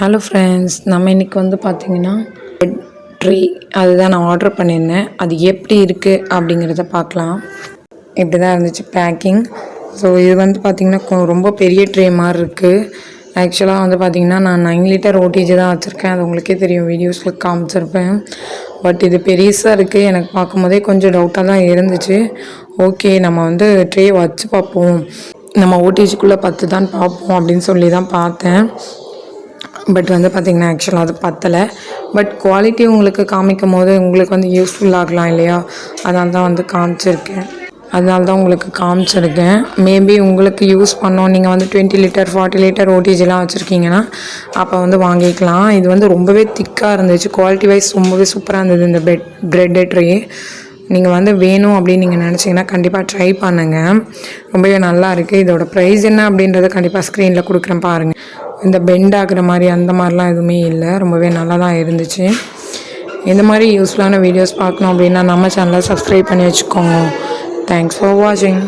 Hello friends, நம்ம இன்றைக்கி வந்து பார்த்திங்கன்னா பெட் ட்ரே அதுதான் நான் ஆர்டர் பண்ணியிருந்தேன். அது எப்படி இருக்குது அப்படிங்கிறத பார்க்கலாம். இப்படி தான் இருந்துச்சு பேக்கிங். ஸோ இது வந்து பார்த்திங்கன்னா ரொம்ப பெரிய ட்ரே மாதிரி இருக்குது. ஆக்சுவலாக வந்து பார்த்திங்கன்னா நான் 9 லிட்டர் ஓடிஜி தான் வச்சுருக்கேன். அது உங்களுக்கே தெரியும், வீடியோஸில் காமிச்சிருப்பேன். பட் இது பெருசாக இருக்குது. எனக்கு பார்க்கும்போதே கொஞ்சம் டவுட்டாக தான் இருந்துச்சு. ஓகே, நம்ம வந்து ட்ரே வச்சு பார்ப்போம், நம்ம ஓடிஜிக்குள்ளே 10 தான் பார்ப்போம் அப்படின்னு சொல்லி தான் பார்த்தேன். பட் வந்து பார்த்திங்கன்னா ஆக்சுவலாக அது பத்தலை. பட் குவாலிட்டி உங்களுக்கு காமிக்கும் போது உங்களுக்கு வந்து யூஸ்ஃபுல் ஆகலாம் இல்லையா, அதனால தான் வந்து காமிச்சிருக்கேன். மேபி உங்களுக்கு யூஸ் பண்ணோம், நீங்கள் வந்து 20 லிட்டர் 40 லிட்டர் ஓடிஜிலாம் வச்சுருக்கீங்கன்னா அப்போ வந்து வாங்கிக்கலாம். இது வந்து ரொம்பவே திக்காக இருந்துச்சு. குவாலிட்டி வைஸ் ரொம்பவே சூப்பராக இருந்தது இந்த பிரெட் ட்ரே. நீங்கள் வந்து வேணும் அப்படின்னு நீங்கள் நினச்சிங்கன்னா கண்டிப்பாக ட்ரை பண்ணுங்கள். ரொம்பவே நல்லா இருக்குது. இதோட ப்ரைஸ் என்ன அப்படின்றத கண்டிப்பாக ஸ்க்ரீனில் கொடுக்குறேன் பாருங்கள். இந்த பெண்ட் ஆகிற மாதிரி அந்த மாதிரிலாம் எதுவுமே இல்லை. ரொம்பவே நல்லா தான் இருந்துச்சு. இந்த மாதிரி யூஸ்ஃபுல்லான வீடியோஸ் பார்க்கணும் அப்படின்னா நம்ம சேனலை சப்ஸ்கிரைப் பண்ணி வச்சுக்கோங்க. தேங்க்ஸ் ஃபார் வாட்சிங்.